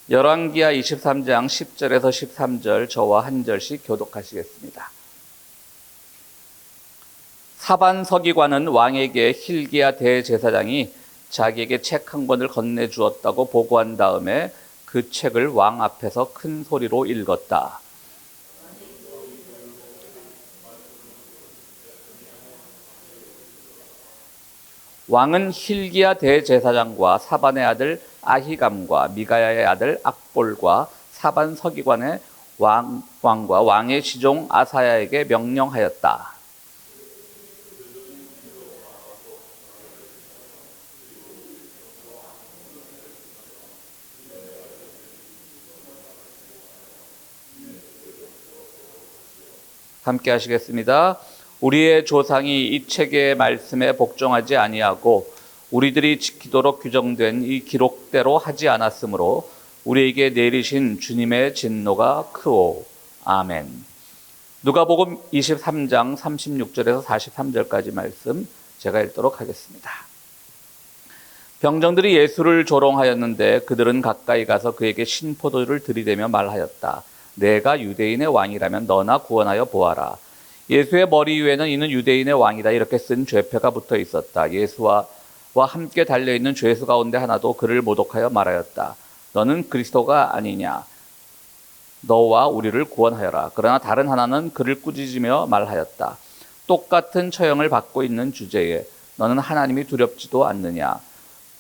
열왕기하 23장 10절에서 13절 저와 한 절씩 교독하시겠습니다. 사반 서기관은 왕에게 hil기야 대제사장이 자기에게 책 한 권을 건네주었다고 보고한 다음에 그 책을 왕 앞에서 큰 소리로 읽었다. 왕은 hil기야 대제사장과 사반의 아들 아히감과 미가야의 아들 악볼과 사반 서기관의 왕과 왕의 시종 아사야에게 명령하였다. 함께 하시겠습니다. 우리의 조상이 이 책의 말씀에 복종하지 아니하고 우리들이 지키도록 규정된 이 기록대로 하지 않았으므로 우리에게 내리신 주님의 진노가 크오. 아멘. 누가복음 23장 36절에서 43절까지 말씀 제가 읽도록 하겠습니다. 병정들이 예수를 조롱하였는데 그들은 가까이 가서 그에게 신포도주를 들이대며 말하였다. 내가 유대인의 왕이라면 너나 구원하여 보아라. 예수의 머리 위에는 이는 유대인의 왕이다 이렇게 쓴 죄표가 붙어 있었다. 예수와 함께 달려있는 죄수 가운데 하나도 그를 모독하여 말하였다. 너는 그리스도가 아니냐? 너와 우리를 구원하여라. 그러나 다른 하나는 그를 꾸짖으며 말하였다. 똑같은 처형을 받고 있는 주제에 너는 하나님이 두렵지도 않느냐?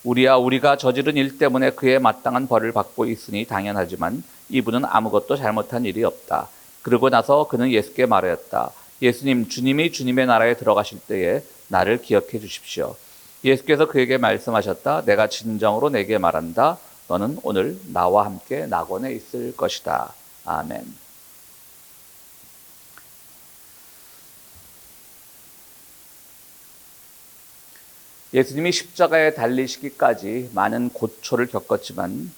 우리가 저지른 일 때문에 그에 마땅한 벌을 받고 있으니 당연하지만 이분은 아무것도 잘못한 일이 없다. 그러고 나서 그는 예수께 말하였다. 예수님, 주님이 주님의 나라에 들어가실 때에 나를 기억해 주십시오. 예수께서 그에게 말씀하셨다. 내가 진정으로 내게 말한다. 너는 오늘 나와 함께 낙원에 있을 것이다. 아멘. 예수님이 십자가에 달리시기까지 많은 고초를 겪었지만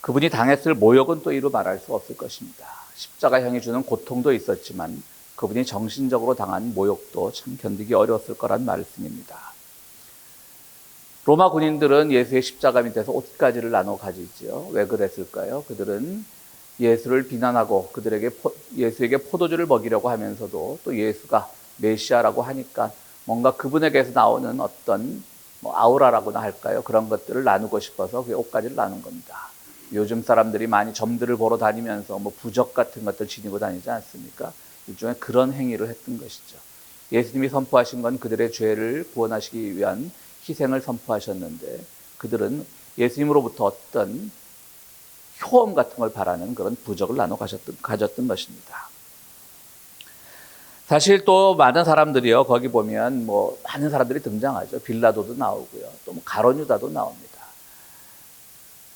그분이 당했을 모욕은 또 이루 말할 수 없을 것입니다. 십자가형이 주는 고통도 있었지만 그분이 정신적으로 당한 모욕도 참 견디기 어려웠을 거란 말씀입니다. 로마 군인들은 예수의 십자가 밑에서 옷가지를 나눠 가지죠. 왜 그랬을까요? 그들은 예수를 비난하고 예수에게 포도주를 먹이려고 하면서도 또 예수가 메시아라고 하니까 뭔가 그분에게서 나오는 어떤 아우라라고나 할까요? 그런 것들을 나누고 싶어서 그 옷가지를 나눈 겁니다. 요즘 사람들이 많이 점들을 보러 다니면서 부적 같은 것들 지니고 다니지 않습니까? 일종의 그런 행위를 했던 것이죠. 예수님이 선포하신 건 그들의 죄를 구원하시기 위한 희생을 선포하셨는데 그들은 예수님으로부터 어떤 효험 같은 걸 바라는 그런 부적을 나눠 가졌던 것입니다. 사실 또 많은 사람들이요, 거기 보면 많은 사람들이 등장하죠. 빌라도도 나오고요. 또 가룟 유다도 나옵니다.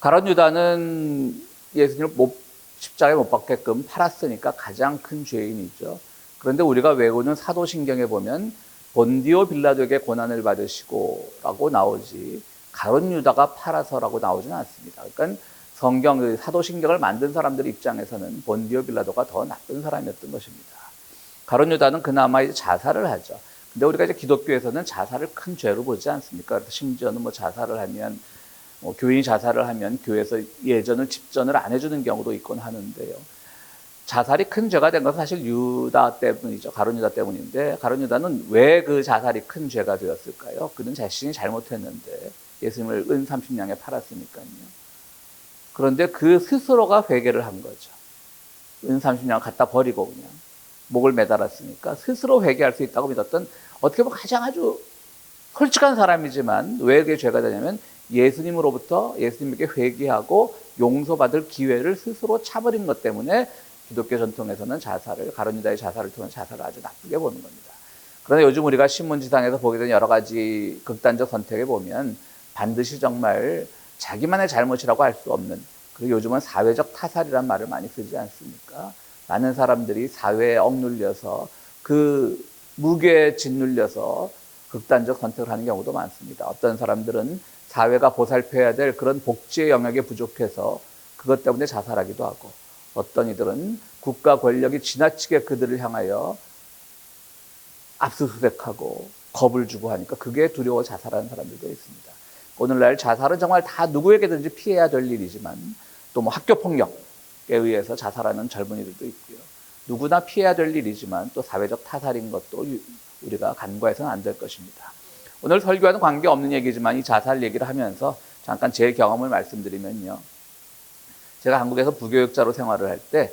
가룟 유다는 예수님을 십자가에 못 박게끔 팔았으니까 가장 큰 죄인이죠. 그런데 우리가 외우는 사도신경에 보면 본디오 빌라도에게 고난을 받으시고 라고 나오지 가룟 유다가 팔아서라고 나오지는 않습니다. 그러니까 성경, 사도신경을 만든 사람들 입장에서는 본디오 빌라도가 더 나쁜 사람이었던 것입니다. 가룟 유다는 그나마 이제 자살을 하죠. 근데 우리가 이제 기독교에서는 자살을 큰 죄로 보지 않습니까? 그래서 심지어는 자살을 하면 교인이 자살을 하면 교회에서 집전을 안 해주는 경우도 있곤 하는데요. 자살이 큰 죄가 된 것은 사실 유다 때문이죠. 가룟 유다 때문인데 가룟 유다는 왜 그 자살이 큰 죄가 되었을까요? 그는 자신이 잘못했는데 예수님을 은 30냥에 팔았으니까요. 그런데 그 스스로가 회개를 한 거죠. 은 30냥을 갖다 버리고 그냥 목을 매달았으니까 스스로 회개할 수 있다고 믿었던 어떻게 보면 가장 아주 솔직한 사람이지만 왜 그게 죄가 되냐면 예수님에게 회개하고 용서받을 기회를 스스로 차버린 것 때문에 기독교 전통에서는 가룟 유다의 자살을 통해 자살을 아주 나쁘게 보는 겁니다. 그런데 요즘 우리가 신문지상에서 보게 되는 여러 가지 극단적 선택에 보면 반드시 정말 자기만의 잘못이라고 할 수 없는, 그리고 요즘은 사회적 타살이라는 말을 많이 쓰지 않습니까? 많은 사람들이 사회에 억눌려서 그 무게에 짓눌려서 극단적 선택을 하는 경우도 많습니다. 어떤 사람들은 사회가 보살펴야 될 그런 복지의 영역에 부족해서 그것 때문에 자살하기도 하고, 어떤 이들은 국가 권력이 지나치게 그들을 향하여 압수수색하고 겁을 주고 하니까 그게 두려워 자살하는 사람들도 있습니다. 오늘날 자살은 정말 다 누구에게든지 피해야 될 일이지만 또 뭐 학교 폭력에 의해서 자살하는 젊은이들도 있고요. 누구나 피해야 될 일이지만 또 사회적 타살인 것도 우리가 간과해서는 안 될 것입니다. 오늘 설교와는 관계없는 얘기지만 이 자살 얘기를 하면서 잠깐 제 경험을 말씀드리면요. 제가 한국에서 부교육자로 생활을 할 때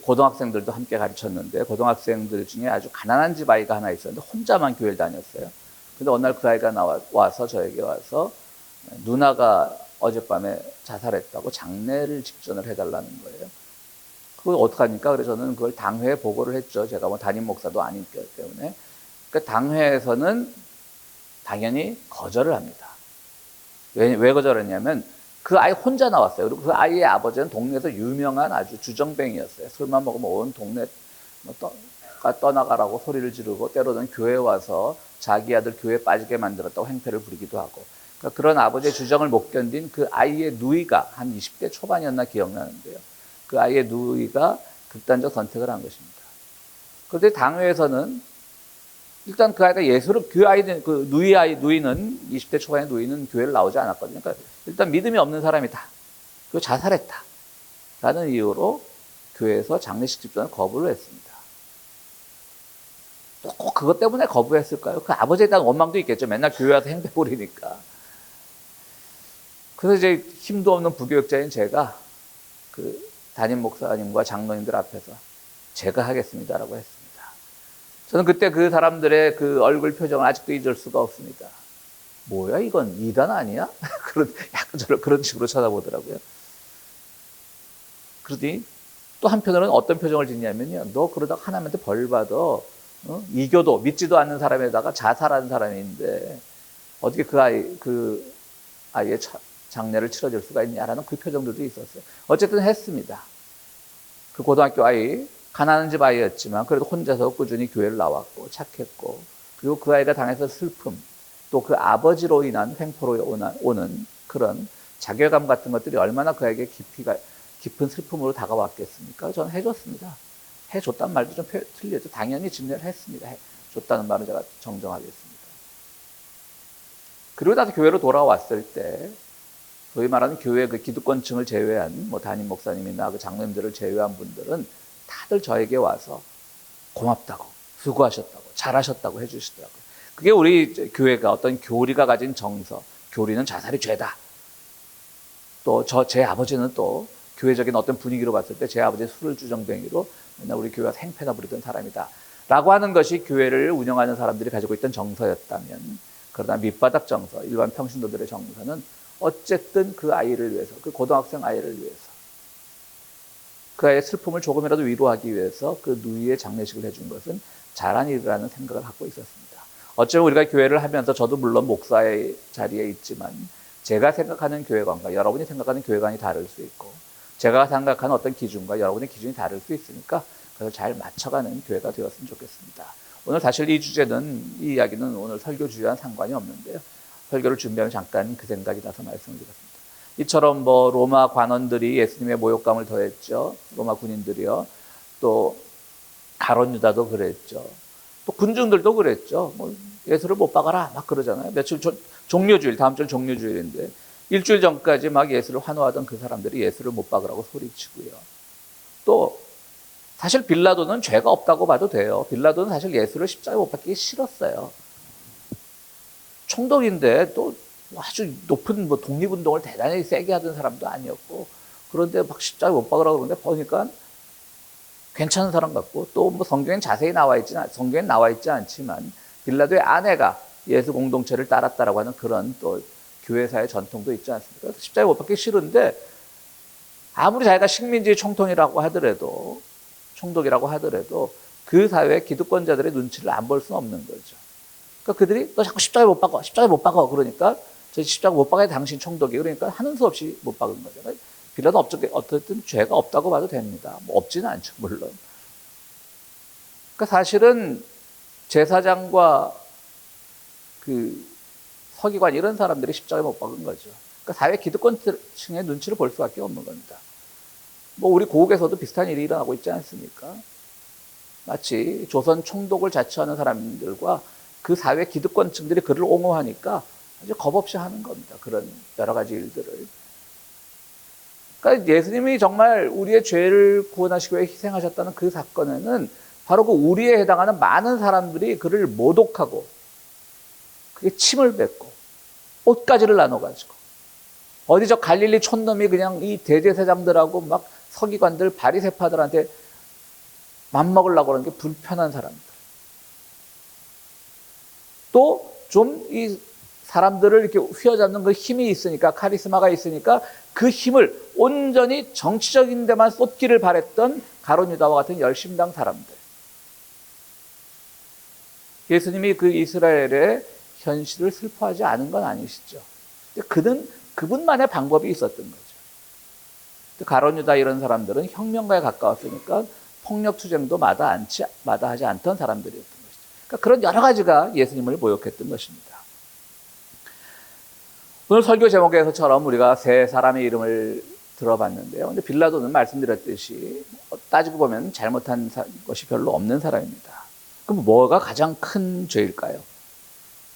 고등학생들도 함께 가르쳤는데 고등학생들 중에 아주 가난한 집 아이가 하나 있었는데 혼자만 교회를 다녔어요. 근데 어느 날 그 아이가 와서 저에게 와서 누나가 어젯밤에 자살했다고 장례를 직전을 해달라는 거예요. 그걸 어떡합니까? 그래서 저는 그걸 당회에 보고를 했죠. 제가 뭐 담임 목사도 아니기 때문에. 그러니까 당회에서는 당연히 거절을 합니다. 왜 거절했냐면 그 아이 혼자 나왔어요. 그리고 그 아이의 아버지는 동네에서 유명한 아주 주정뱅이였어요. 술만 먹으면 온 동네가 떠나가라고 소리를 지르고 때로는 교회에 와서 자기 아들 교회에 빠지게 만들었다고 행패를 부리기도 하고. 그러니까 그런 아버지의 주정을 못 견딘 그 아이의 누이가 한 20대 초반이었나 기억나는데요. 그 아이의 누이가 극단적 선택을 한 것입니다. 그런데 당회에서는 일단 그 아이가 예수를 그 아이는 그 누이는 20대 초반의 누이는 교회를 나오지 않았거든요. 그러니까 일단 믿음이 없는 사람이다. 그리고 자살했다. 라는 이유로 교회에서 장례식 집전을 거부를 했습니다. 또 꼭 그것 때문에 거부했을까요? 그 아버지에 대한 원망도 있겠죠. 맨날 교회 와서 행패 부리니까. 그래서 이제 힘도 없는 부교육자인 제가 그 담임 목사님과 장로님들 앞에서 제가 하겠습니다라고 했습니다. 저는 그때 그 사람들의 그 얼굴 표정을 아직도 잊을 수가 없습니다. 뭐야 이건 이단 아니야? 약간 그런 식으로 쳐다보더라고요. 그러더니 또 한편으로는 어떤 표정을 짓냐면요. 너 그러다가 하나님한테 벌 받아. 이교도 믿지도 않는 사람에다가 자살하는 사람인데 어떻게 그 아이의 장례를 치러줄 수가 있냐라는 그 표정들도 있었어요. 어쨌든 했습니다. 그 고등학교 아이 가난한 집 아이였지만 그래도 혼자서 꾸준히 교회를 나왔고 착했고 그리고 그 아이가 당해서 슬픔 또 그 아버지로 인한 횡포로 오는 그런 자괴감 같은 것들이 얼마나 그에게 깊은 슬픔으로 다가왔겠습니까? 저는 해줬습니다. 해줬단 말도 좀 틀렸죠. 당연히 진례를 했습니다. 해줬다는 말은 제가 정정하겠습니다. 그리고 나서 교회로 돌아왔을 때 소위 말하는 교회 그 기득권층을 제외한 뭐 담임 목사님이나 그 장로님들을 제외한 분들은 다들 저에게 와서 고맙다고 수고하셨다고 잘하셨다고 해주시더라고요. 그게 우리 교회가 어떤 교리가 가진 정서, 교리는 자살이 죄다. 또 제 아버지는 또 교회적인 어떤 분위기로 봤을 때 제 아버지 술을 주정뱅이로 맨날 우리 교회가 행패나 부리던 사람이다 라고 하는 것이 교회를 운영하는 사람들이 가지고 있던 정서였다면 그러나 밑바닥 정서, 일반 평신도들의 정서는 어쨌든 그 아이를 위해서, 그 고등학생 아이를 위해서 그 아이의 슬픔을 조금이라도 위로하기 위해서 그 누이의 장례식을 해준 것은 잘한 일이라는 생각을 갖고 있었습니다. 어쩌면 우리가 교회를 하면서 저도 물론 목사의 자리에 있지만 제가 생각하는 교회관과 여러분이 생각하는 교회관이 다를 수 있고 제가 생각하는 어떤 기준과 여러분의 기준이 다를 수 있으니까 그걸 잘 맞춰가는 교회가 되었으면 좋겠습니다. 오늘 사실 이 이야기는 오늘 설교 주제와는 상관이 없는데요. 설교를 준비하면 잠깐 그 생각이 나서 말씀을 드렸습니다. 이처럼 뭐 로마 관원들이 예수님의 모욕감을 더했죠. 로마 군인들이요. 또 가룟 유다도 그랬죠. 또 군중들도 그랬죠. 뭐 예수를 못 박아라 막 그러잖아요. 며칠 종료주일, 다음 주 종료주일인데 일주일 전까지 막 예수를 환호하던 그 사람들이 예수를 못 박으라고 소리치고요. 또 사실 빌라도는 죄가 없다고 봐도 돼요. 빌라도는 사실 예수를 십자가에 못 박기 싫었어요. 총독인데 또 아주 높은 뭐 독립운동을 대단히 세게 하던 사람도 아니었고 그런데 막 십자가에 못 박으라고 그러는데 보니까 괜찮은 사람 같고 또 뭐 성경엔 자세히 성경엔 나와 있지 않지만 빌라도의 아내가 예수 공동체를 따랐다라고 하는 그런 또 교회사의 전통도 있지 않습니까? 그래서 십자가에 못 박기 싫은데 아무리 자기가 식민지 총독이라고 하더라도 그 사회의 기득권자들의 눈치를 안 볼 수는 없는 거죠. 그러니까 그들이 너 자꾸 십자가에 못 박아 그러니까 저 십자가 못 박아야 당신 총독이 그러니까 하는 수 없이 못 박은 거잖아요. 빌라도 어쨌든 죄가 없다고 봐도 됩니다. 뭐 없지는 않죠 물론. 그러니까 사실은 제사장과 그 서기관 이런 사람들이 십자가에 못 박은 거죠. 그러니까 사회 기득권층의 눈치를 볼 수밖에 없는 겁니다. 뭐 우리 고국에서도 비슷한 일이 일어나고 있지 않습니까? 마치 조선 총독을 자처하는 사람들과 그 사회 기득권층들이 그를 옹호하니까 아주 겁없이 하는 겁니다. 그런 여러 가지 일들을. 그러니까 예수님이 정말 우리의 죄를 구원하시기 위해 희생하셨다는 그 사건에는 바로 그 우리에 해당하는 많은 사람들이 그를 모독하고 그게 침을 뱉고 옷가지를 나눠가지고 어디 저 갈릴리 촌놈이 그냥 이 대제사장들하고 막 서기관들 바리새파들한테 맘먹으려고 하는 게 불편한 사람들. 또 좀 이 사람들을 이렇게 휘어잡는 그 힘이 있으니까, 카리스마가 있으니까 그 힘을 온전히 정치적인 데만 쏟기를 바랬던 가룟 유다와 같은 열심당 사람들. 예수님이 그 이스라엘의 현실을 슬퍼하지 않은 건 아니시죠. 그분만의 방법이 있었던 거죠. 가룟 유다 이런 사람들은 혁명가에 가까웠으니까 폭력 투쟁도 마다하지 않던 사람들이었던 것이죠. 그러니까 그런 여러 가지가 예수님을 모욕했던 것입니다. 오늘 설교 제목에서처럼 우리가 세 사람의 이름을 들어봤는데요. 근데 빌라도는 말씀드렸듯이 따지고 보면 잘못한 것이 별로 없는 사람입니다. 그럼 뭐가 가장 큰 죄일까요?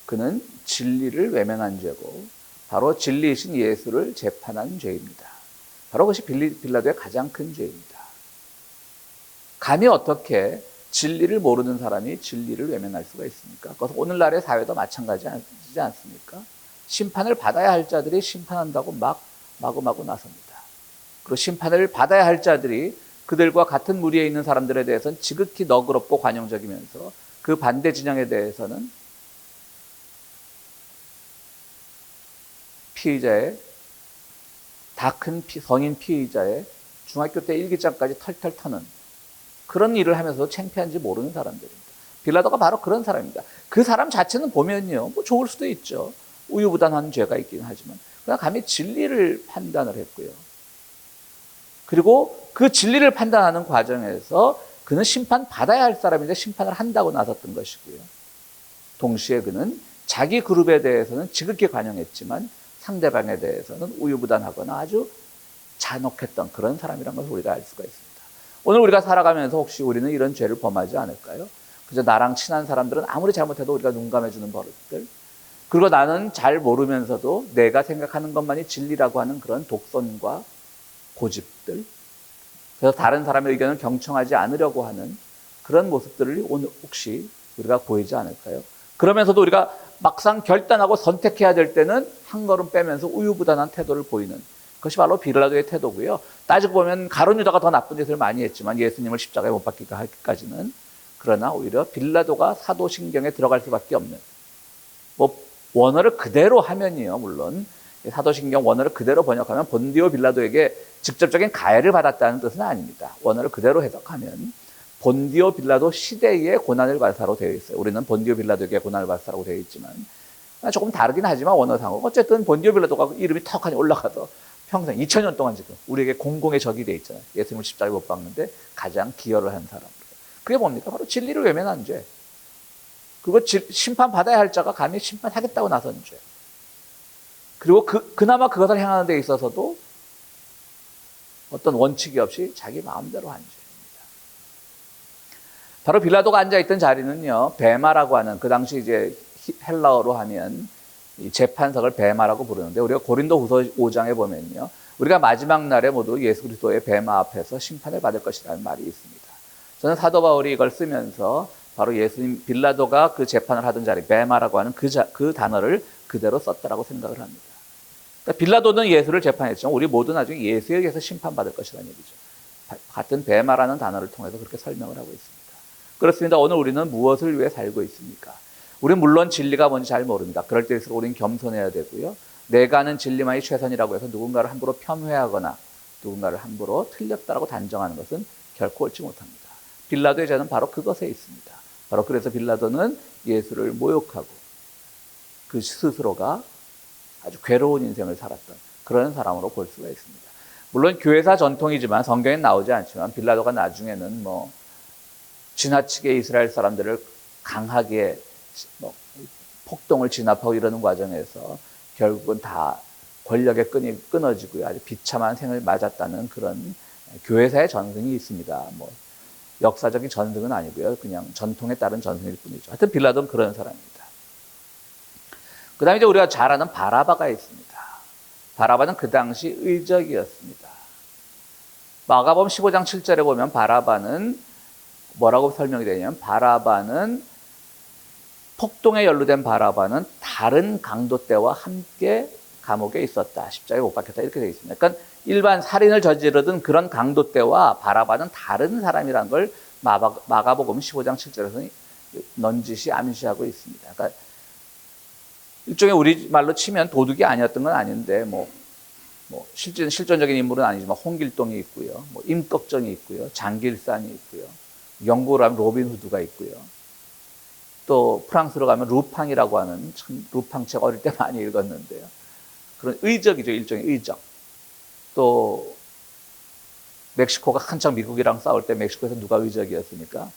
그는 진리를 외면한 죄고 바로 진리이신 예수를 재판한 죄입니다. 바로 그것이 빌라도의 가장 큰 죄입니다. 감히 어떻게 진리를 모르는 사람이 진리를 외면할 수가 있습니까? 그것은 오늘날의 사회도 마찬가지지 않습니까? 심판을 받아야 할 자들이 심판한다고 마구마구 나섭니다. 그리고 심판을 받아야 할 자들이 그들과 같은 무리에 있는 사람들에 대해서는 지극히 너그럽고 관용적이면서 그 반대 진영에 대해서는 피의자의 다 큰 성인 피의자의 중학교 때 일기장까지 털털 터는 그런 일을 하면서도 창피한지 모르는 사람들입니다. 빌라도가 바로 그런 사람입니다. 그 사람 자체는 보면요, 뭐 좋을 수도 있죠. 우유부단한 죄가 있긴 하지만 그냥 감히 진리를 판단을 했고요. 그리고 그 진리를 판단하는 과정에서 그는 심판받아야 할 사람인데 심판을 한다고 나섰던 것이고요. 동시에 그는 자기 그룹에 대해서는 지극히 관용했지만 상대방에 대해서는 우유부단하거나 아주 잔혹했던 그런 사람이라는 것을 우리가 알 수가 있습니다. 오늘 우리가 살아가면서 혹시 우리는 이런 죄를 범하지 않을까요? 그저 나랑 친한 사람들은 아무리 잘못해도 우리가 눈감아주는 버릇들, 그리고 나는 잘 모르면서도 내가 생각하는 것만이 진리라고 하는 그런 독선과 고집들, 그래서 다른 사람의 의견을 경청하지 않으려고 하는 그런 모습들을 오늘 혹시 우리가 보이지 않을까요? 그러면서도 우리가 막상 결단하고 선택해야 될 때는 한 걸음 빼면서 우유부단한 태도를 보이는 그것이 바로 빌라도의 태도고요. 따지고 보면 가룟 유다가 더 나쁜 짓을 많이 했지만 예수님을 십자가에 못 박히게 하기까지는, 그러나 오히려 빌라도가 사도신경에 들어갈 수밖에 없는, 뭐 원어를 그대로 하면요, 물론 사도신경 원어를 그대로 번역하면 본디오 빌라도에게 직접적인 가해를 받았다는 뜻은 아닙니다. 원어를 그대로 해석하면 본디오 빌라도 시대의 고난을 받을 사라고 되어 있어요. 우리는 본디오 빌라도에게 고난을 받을 사라고 되어 있지만 조금 다르긴 하지만 원어상으로 어쨌든 본디오 빌라도가 이름이 턱하니 올라가서 평생 2000년 동안 지금 우리에게 공공의 적이 되어 있잖아요. 예수님을 십자가에 못 박는데 가장 기여를 한 사람. 그게 뭡니까? 바로 진리를 외면한 죄. 그거 심판받아야 할 자가 감히 심판하겠다고 나선 죄. 그리고 그나마 그것을 행하는 데 있어서도 어떤 원칙이 없이 자기 마음대로 한 죄입니다. 바로 빌라도가 앉아있던 자리는요, 베마라고 하는, 그 당시 이제 헬라어로 하면 이 재판석을 베마라고 부르는데, 우리가 고린도후서 5장에 보면요, 우리가 마지막 날에 모두 예수 그리스도의 베마 앞에서 심판을 받을 것이라는 말이 있습니다. 저는 사도 바울이 이걸 쓰면서 바로 예수님, 빌라도가 그 재판을 하던 자리, 베마라고 하는 그 단어를 그대로 썼다라고 생각을 합니다. 그러니까 빌라도는 예수를 재판했지만 우리 모두 나중에 예수에 의해서 심판받을 것이라는 얘기죠. 같은 베마라는 단어를 통해서 그렇게 설명을 하고 있습니다. 그렇습니다. 오늘 우리는 무엇을 위해 살고 있습니까? 우리는 물론 진리가 뭔지 잘 모릅니다. 그럴 때일수록 우리는 겸손해야 되고요. 내가 아는 진리만이 최선이라고 해서 누군가를 함부로 폄훼하거나 누군가를 함부로 틀렸다라고 단정하는 것은 결코 옳지 못합니다. 빌라도의 죄는 바로 그것에 있습니다. 바로 그래서 빌라도는 예수를 모욕하고 그 스스로가 아주 괴로운 인생을 살았던 그런 사람으로 볼 수가 있습니다. 물론 교회사 전통이지만 성경에 나오지 않지만 빌라도가 나중에는 뭐 지나치게 이스라엘 사람들을 강하게 폭동을 진압하고 이러는 과정에서 결국은 다 권력의 끈이 끊어지고요. 아주 비참한 생을 맞았다는 그런 교회사의 전승이 있습니다. 뭐 역사적인 전승은 아니고요. 그냥 전통에 따른 전승일 뿐이죠. 하여튼 빌라도는 그런 사람입니다. 그 다음에 이제 우리가 잘 아는 바라바가 있습니다. 바라바는 그 당시 의적이었습니다. 마가복음 15장 7절에 보면 바라바는 뭐라고 설명이 되냐면, 바라바는 폭동에 연루된 바라바는 다른 강도 때와 함께 감옥에 있었다. 십자가에 못 박혔다. 이렇게 되어 있습니다. 그러니까 일반 살인을 저지르던 그런 강도 때와 바라바는 다른 사람이라는 걸 마가복음 15장 7절에서 넌지시 암시하고 있습니다. 그러니까 일종의 우리말로 치면 도둑이 아니었던 건 아닌데, 실존적인 인물은 아니지만 홍길동이 있고요, 임꺽정이 있고요, 장길산이 있고요, 영국으로 하면 로빈 후드가 있고요, 또 프랑스로 가면 루팡이라고 하는, 참 루팡 책 어릴 때 많이 읽었는데요. 그런 의적이죠. 일종의 의적. 또 멕시코가 한창 미국이랑 싸울 때 멕시코에서 누가 의적이었습니까?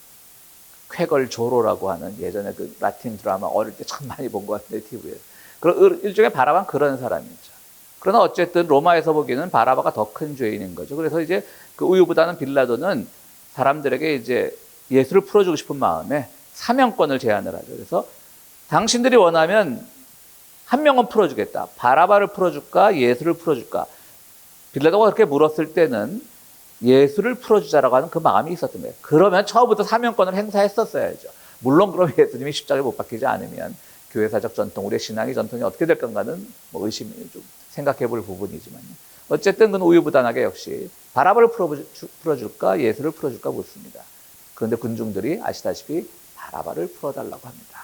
쾌걸 조로라고 하는, 예전에 그 라틴 드라마 어릴 때 참 많이 본 것 같은데, TV에서. 그런 일종의 바라바는 그런 사람이죠. 그러나 어쨌든 로마에서 보기에는 바라바가 더 큰 죄인인 거죠. 그래서 이제 그 우유부단은 빌라도는 사람들에게 이제 예수를 풀어주고 싶은 마음에 사명권을 제안을 하죠. 그래서 당신들이 원하면 한 명은 풀어주겠다. 바라바를 풀어줄까? 예수를 풀어줄까? 빌라도가 그렇게 물었을 때는 예수를 풀어주자라고 하는 그 마음이 있었던 거예요. 그러면 처음부터 사명권을 행사했었어야죠. 물론 그럼 예수님이 십자가에 못 박히지 않으면 교회사적 전통, 우리의 신앙의 전통이 어떻게 될 건가는 의심이 좀 생각해 볼 부분이지만요. 어쨌든 그는 우유부단하게 역시 바라바를 풀어줄까? 예수를 풀어줄까 묻습니다. 그런데 군중들이 아시다시피 바라바를 풀어달라고 합니다.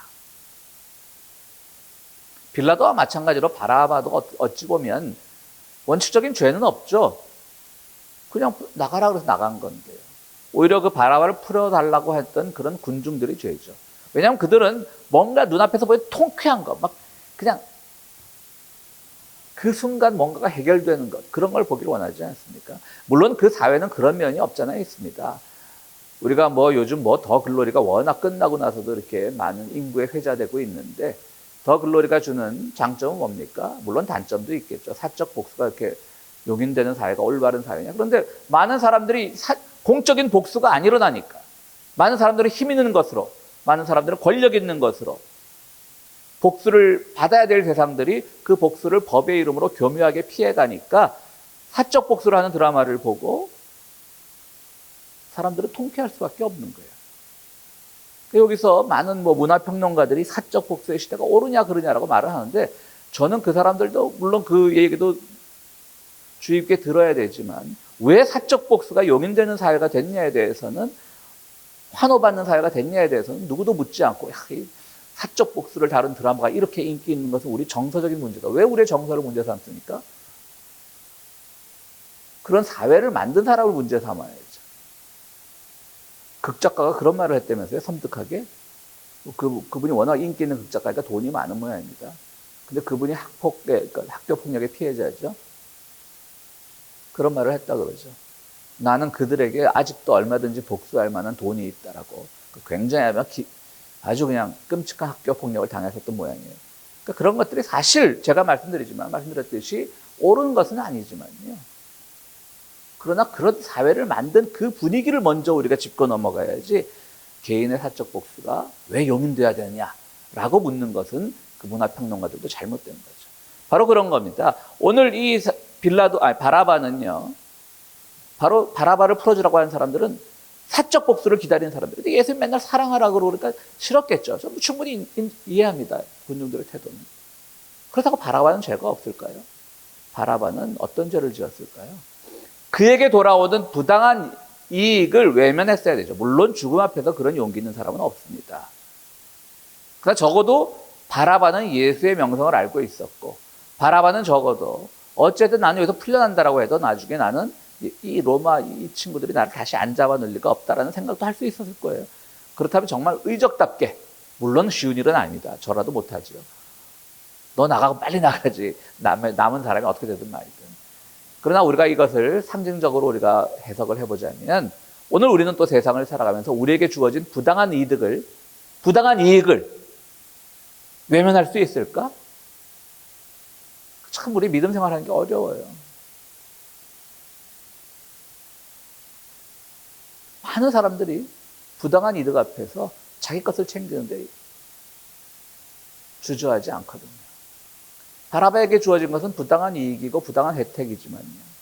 빌라도와 마찬가지로 바라바도 어찌 보면 원칙적인 죄는 없죠. 그냥 나가라 그래서 나간 건데요. 오히려 그 바라바를 풀어달라고 했던 그런 군중들이 죄죠. 왜냐하면 그들은 뭔가 눈앞에서 보이는 통쾌한 것, 막 그냥 그 순간 뭔가가 해결되는 것, 그런 걸 보기를 원하지 않습니까? 물론 그 사회는 그런 면이 없잖아요. 있습니다. 우리가 요즘 더 글로리가 워낙 끝나고 나서도 이렇게 많은 인구에 회자되고 있는데, 더 글로리가 주는 장점은 뭡니까? 물론 단점도 있겠죠. 사적 복수가 이렇게 용인되는 사회가 올바른 사회냐. 그런데 많은 사람들이 공적인 복수가 안 일어나니까, 많은 사람들이 힘 있는 것으로, 많은 사람들은 권력 있는 것으로 복수를 받아야 될 대상들이 그 복수를 법의 이름으로 교묘하게 피해가니까 사적 복수를 하는 드라마를 보고 사람들은 통쾌할 수밖에 없는 거예요. 여기서 많은 문화평론가들이 사적 복수의 시대가 옳으냐 그러냐라고 말을 하는데, 저는 그 사람들도 물론 그 얘기도 주의 깊게 들어야 되지만, 왜 사적 복수가 용인되는 사회가 됐냐에 대해서는, 환호받는 사회가 됐냐에 대해서는 누구도 묻지 않고, 이 사적 복수를 다룬 드라마가 이렇게 인기 있는 것은 우리 정서적인 문제다. 왜 우리의 정서를 문제 삼습니까? 그런 사회를 만든 사람을 문제 삼아야죠. 극작가가 그런 말을 했다면서요, 섬뜩하게. 그분이 워낙 인기 있는 극작가니까 돈이 많은 모양입니다. 근데 그분이 그러니까 학교폭력의 피해자죠. 그런 말을 했다 그러죠. 나는 그들에게 아직도 얼마든지 복수할 만한 돈이 있다라고. 굉장히 아주 그냥 끔찍한 학교폭력을 당했었던 모양이에요. 그러니까 그런 것들이 사실 제가 말씀드렸듯이 옳은 것은 아니지만요. 그러나 그런 사회를 만든 그 분위기를 먼저 우리가 짚고 넘어가야지, 개인의 사적 복수가 왜 용인돼야 되느냐라고 묻는 것은 그 문화평론가들도 잘못된 거죠. 바로 그런 겁니다. 오늘 이 바라바는요, 바로 바라바를 풀어주라고 하는 사람들은 사적 복수를 기다리는 사람들인데, 예수님 맨날 사랑하라고 그러니까 싫었겠죠. 저는 충분히 이해합니다. 군중들의 태도는. 그렇다고 바라바는 죄가 없을까요? 바라바는 어떤 죄를 지었을까요? 그에게 돌아오던 부당한 이익을 외면했어야 되죠. 물론 죽음 앞에서 그런 용기 있는 사람은 없습니다. 그러나 적어도 바라바는 예수의 명성을 알고 있었고, 바라바는 적어도 어쨌든 나는 여기서 풀려난다라고 해도 나중에 나는 이 로마 이 친구들이 나를 다시 안 잡아놓을 리가 없다라는 생각도 할 수 있었을 거예요. 그렇다면 정말 의적답게, 물론 쉬운 일은 아닙니다. 저라도 못하지요. 너 나가고 빨리 나가야지. 남은 사람이 어떻게 되든 말이든. 그러나 우리가 이것을 상징적으로 우리가 해석을 해보자면, 오늘 우리는 또 세상을 살아가면서 우리에게 주어진 부당한 이익을 외면할 수 있을까? 참 우리 믿음 생활하는 게 어려워요. 많은 사람들이 부당한 이득 앞에서 자기 것을 챙기는데 주저하지 않거든요. 바라바에게 주어진 것은 부당한 이익이고 부당한 혜택이지만요.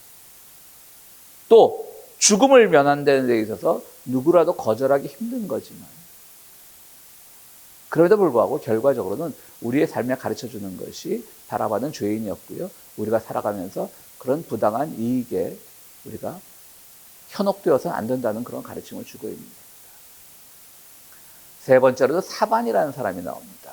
또 죽음을 면한다는 데 있어서 누구라도 거절하기 힘든 거지만 그럼에도 불구하고 결과적으로는 우리의 삶에 가르쳐주는 것이 바라바는 죄인이었고요. 우리가 살아가면서 그런 부당한 이익에 우리가 현혹되어서는 안 된다는 그런 가르침을 주고 있습니다. 세 번째로도 사반이라는 사람이 나옵니다.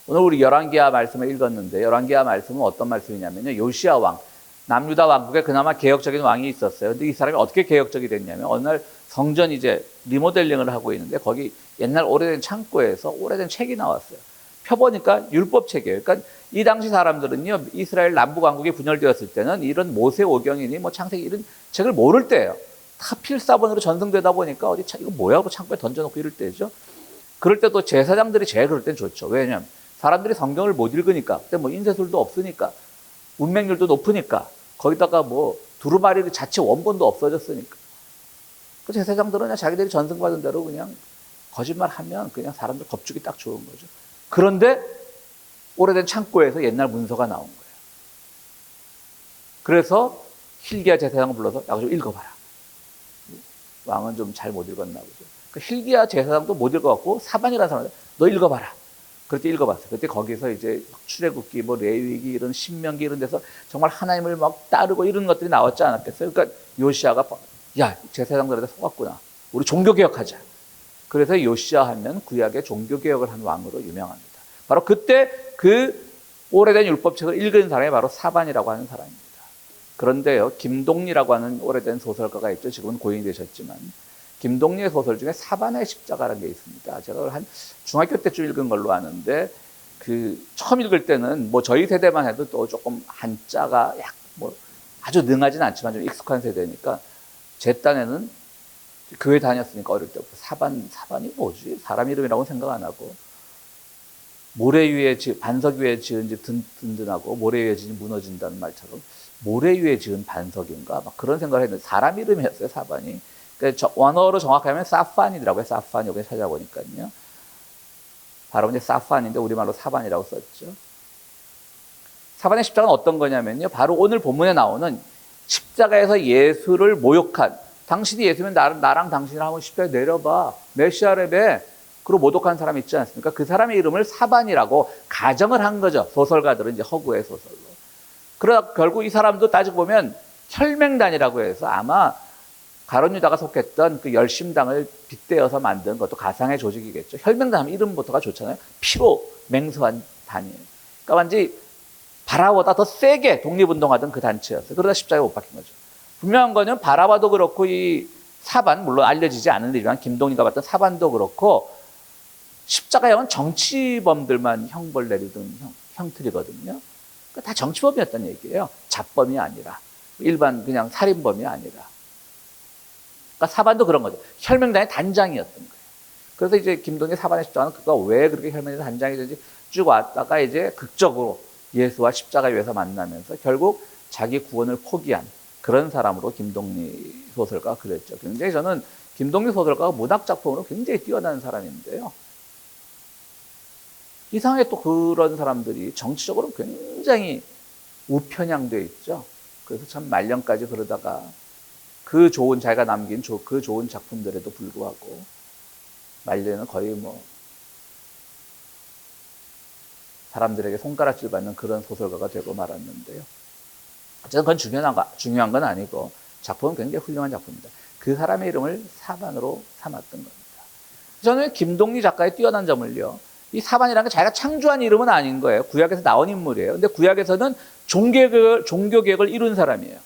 오늘 우리 열왕기하 말씀을 읽었는데 열왕기하 말씀은 어떤 말씀이냐면요. 요시야 왕, 남유다 왕국에 그나마 개혁적인 왕이 있었어요. 근데 이 사람이 어떻게 개혁적이 됐냐면 어느 날 성전 이제 리모델링을 하고 있는데 거기 옛날 오래된 창고에서 오래된 책이 나왔어요. 펴보니까 율법책이에요. 그러니까 이 당시 사람들은요, 이스라엘 남북왕국이 분열되었을 때는 이런 모세오경이니 뭐 창세기 이런 책을 모를 때예요. 다 필사본으로 전승되다 보니까 어디 이거 뭐야? 하고 창고에 던져놓고 이럴 때죠. 그럴 때도 제사장들이 제일 그럴 땐 좋죠. 왜냐하면 사람들이 성경을 못 읽으니까, 그때 뭐 인쇄술도 없으니까, 문맹률도 높으니까, 거기다가 뭐 두루마리 자체 원본도 없어졌으니까. 그 제사장들은 그냥 자기들이 전승받은 대로 그냥 거짓말하면 그냥 사람들 겁주기 딱 좋은 거죠. 그런데 오래된 창고에서 옛날 문서가 나온 거예요. 그래서 hil기야 제사장을 불러서 야, 좀 읽어봐라. 왕은 좀 잘 못 읽었나 보죠. 그 hil기야 제사장도 못 읽어갖고 사반이라는 사람한테 너 읽어봐라. 그때 읽어봤어요. 그때 거기서 이제 출애굽기, 뭐 레위기, 이런 신명기 이런 데서 정말 하나님을 막 따르고 이런 것들이 나왔지 않았겠어요? 그러니까 요시야가 야, 제사장들한테 속았구나. 우리 종교개혁하자. 그래서 요시야 하면 구약의 종교개혁을 한 왕으로 유명합니다. 바로 그때 그 오래된 율법책을 읽은 사람이 바로 사반이라고 하는 사람입니다. 그런데요, 김동리라고 하는 오래된 소설가가 있죠. 지금은 고인이 되셨지만 김동리의 소설 중에 사반의 십자가라는 게 있습니다. 제가 한 중학교 때쯤 읽은 걸로 아는데 그 처음 읽을 때는 뭐 저희 세대만 해도 또 조금 한자가 뭐 아주 능하진 않지만 좀 익숙한 세대니까 제 딴에는 교회 다녔으니까 어릴 때부터 사반이 뭐지? 사람 이름이라고 생각 안 하고 모래 위에 반석 위에 지은 집 든든하고 모래 위에 지은 무너진다는 말처럼 모래 위에 지은 반석인가 막 그런 생각을 했는데 사람 이름이었어요. 사반이. 그러니까 원어로 정확하면 사판이더라고요. 사판 여기 찾아보니까요. 바로 이제 사판인데 우리말로 사반이라고 썼죠. 사반의 십자가는 어떤 거냐면요. 바로 오늘 본문에 나오는 십자가에서 예수를 모욕한 당신이 예수면 나랑 당신을 한번 십자가에 내려봐. 메시아래배. 그리고 모독한 사람 있지 않습니까? 그 사람의 이름을 사반이라고 가정을 한 거죠. 소설가들은 이제 허구의 소설로. 그러다 결국 이 사람도 따지고 보면 혈맹단이라고 해서 아마 가룟 유다가 속했던 그 열심당을 빗대어서 만든 것도 가상의 조직이겠죠. 혈맹단 하면 이름부터가 좋잖아요. 피로 맹세한 단이에요. 그러니까 완전히 바라보다 더 세게 독립운동하던 그 단체였어요. 그러다 십자가에 못 박힌 거죠. 분명한 거는 바라바도 그렇고 이 사반, 물론 알려지지 않은 일이지만 김동리가 봤던 사반도 그렇고 십자가형은 정치범들만 형벌 내리던 형틀이거든요. 그러니까 다 정치범이었다는 얘기예요. 잡범이 아니라 일반 그냥 살인범이 아니라. 그러니까 사반도 그런 거죠. 혈맹단의 단장이었던 거예요. 그래서 이제 김동리 사반의 십자가는 그가 왜 그렇게 혈맹단의 단장이 되는지 쭉 왔다가 이제 극적으로 예수와 십자가 위에서 만나면서 결국 자기 구원을 포기한 그런 사람으로 김동리 소설가가 그랬죠. 굉장히 저는 김동리 소설가가 문학작품으로 굉장히 뛰어난 사람인데요. 이상하게 또 그런 사람들이 정치적으로 굉장히 우편향되어 있죠. 그래서 참 말년까지 그러다가 그 좋은 자기가 남긴 그 좋은 작품들에도 불구하고 말년은 거의 뭐 사람들에게 손가락질 받는 그런 소설가가 되고 말았는데요. 어쨌든 그건 중요한 건 아니고 작품은 굉장히 훌륭한 작품입니다. 그 사람의 이름을 사반으로 삼았던 겁니다. 저는 김동리 작가의 뛰어난 점을요. 이 사반이라는 게 자기가 창조한 이름은 아닌 거예요. 구약에서 나온 인물이에요. 근데 구약에서는 종교개혁을 이룬 사람이에요.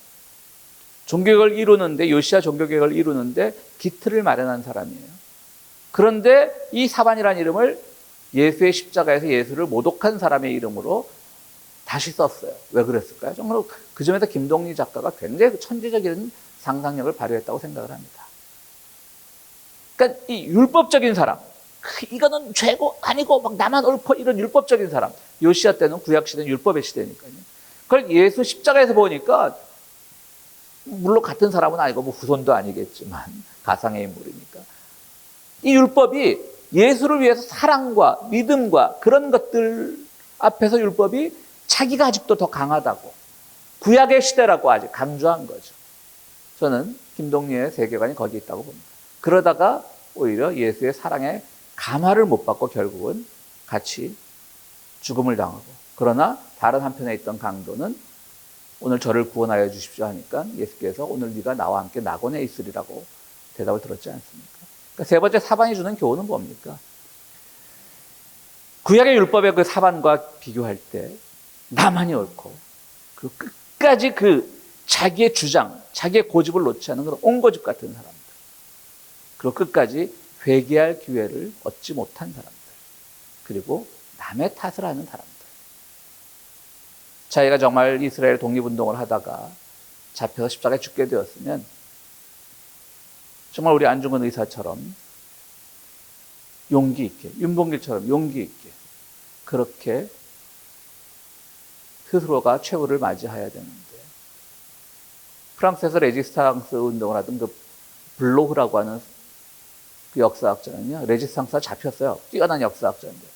종교개혁을 이루는데 요시야 종교개혁을 이루는데 기틀을 마련한 사람이에요. 그런데 이 사반이라는 이름을 예수의 십자가에서 예수를 모독한 사람의 이름으로 다시 썼어요. 왜 그랬을까요? 정말 그 점에서 김동리 작가가 굉장히 천재적인 상상력을 발휘했다고 생각을 합니다. 그러니까 이 율법적인 사람, 이거는 죄고 아니고 막 나만 옳고 이런 율법적인 사람. 요시야 때는 구약 시대는 율법의 시대니까요. 그걸 예수 십자가에서 보니까 물론 같은 사람은 아니고 뭐 후손도 아니겠지만 가상의 인물이니까 이 율법이 예수를 위해서 사랑과 믿음과 그런 것들 앞에서 율법이 자기가 아직도 더 강하다고, 구약의 시대라고 아직 강조한 거죠. 저는 김동리의 세계관이 거기 있다고 봅니다. 그러다가 오히려 예수의 사랑에 감화를 못 받고 결국은 같이 죽음을 당하고, 그러나 다른 한편에 있던 강도는 오늘 저를 구원하여 주십시오 하니까 예수께서 오늘 네가 나와 함께 낙원에 있으리라고 대답을 들었지 않습니까? 그러니까 세 번째 사반이 주는 교훈은 뭡니까? 구약의 율법의 그 사반과 비교할 때 나만이 옳고, 그리고 끝까지 그 자기의 주장, 자기의 고집을 놓지 않은 그런 옹고집 같은 사람들, 그리고 끝까지 회개할 기회를 얻지 못한 사람들, 그리고 남의 탓을 하는 사람들. 자기가 정말 이스라엘 독립운동을 하다가 잡혀서 십자가에 죽게 되었으면 정말 우리 안중근 의사처럼 용기 있게, 윤봉길처럼 용기 있게 그렇게 스스로가 최후를 맞이해야 되는데, 프랑스에서 레지스탕스 운동을 하던 그 블로흐라고 하는 그 역사학자는요, 레지스탕스가 잡혔어요. 뛰어난 역사학자인데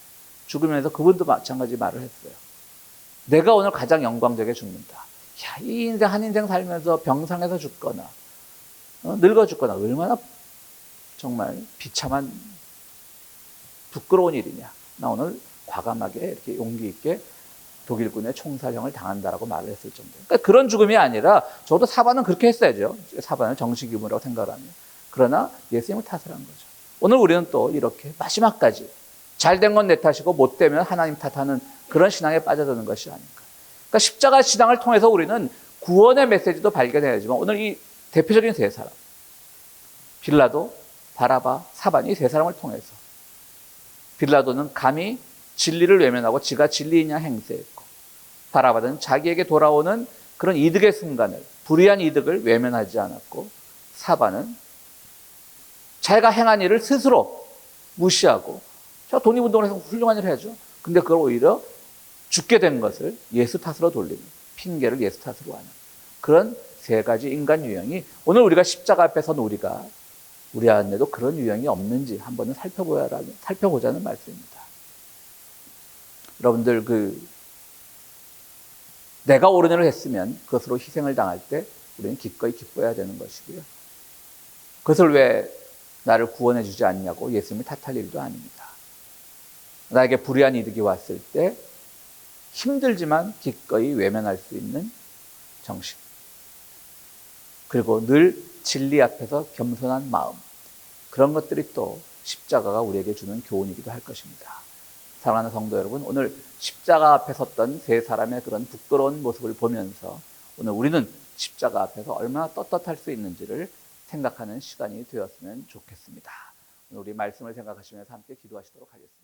죽으면서 그분도 마찬가지 말을 했어요. 내가 오늘 가장 영광되게 죽는다. 야, 이 인생 한 인생 살면서 병상에서 죽거나 늙어 죽거나 얼마나 정말 비참한 부끄러운 일이냐. 나 오늘 과감하게 이렇게 용기 있게 독일군의 총살형을 당한다라고 말을 했을 정도. 그러니까 그런 죽음이 아니라, 저도 사반은 그렇게 했어야죠. 사반을 정식 유무라고 생각하면. 그러나 예수님을 탓을 한 거죠. 오늘 우리는 또 이렇게 마지막까지 잘된 건 내 탓이고 못되면 하나님 탓하는 그런 신앙에 빠져드는 것이 아닌가. 그러니까 십자가 신앙을 통해서 우리는 구원의 메시지도 발견해야지만, 오늘 이 대표적인 세 사람, 빌라도, 바라바, 사반, 이 세 사람을 통해서 빌라도는 감히 진리를 외면하고 지가 진리이냐 행세했고, 바라바는 자기에게 돌아오는 그런 이득의 순간을, 불의한 이득을 외면하지 않았고, 사반은 자기가 행한 일을 스스로 무시하고, 제가 독립운동을 해서 훌륭한 일을 해야죠. 근데 그걸 오히려 죽게 된 것을 예수 탓으로 돌리는, 핑계를 예수 탓으로 하는 그런 세 가지 인간 유형이, 오늘 우리가 십자가 앞에 선 우리 안에도 그런 유형이 없는지 한번은 살펴보자는 말씀입니다. 여러분들, 내가 옳은 일을 했으면 그것으로 희생을 당할 때 우리는 기꺼이 기뻐해야 되는 것이고요. 그것을 왜 나를 구원해 주지 않냐고 예수님이 탓할 일도 아닙니다. 나에게 불의한 이득이 왔을 때 힘들지만 기꺼이 외면할 수 있는 정신, 그리고 늘 진리 앞에서 겸손한 마음, 그런 것들이 또 십자가가 우리에게 주는 교훈이기도 할 것입니다. 사랑하는 성도 여러분, 오늘 십자가 앞에 섰던 세 사람의 그런 부끄러운 모습을 보면서 오늘 우리는 십자가 앞에서 얼마나 떳떳할 수 있는지를 생각하는 시간이 되었으면 좋겠습니다. 오늘 우리 말씀을 생각하시면서 함께 기도하시도록 하겠습니다.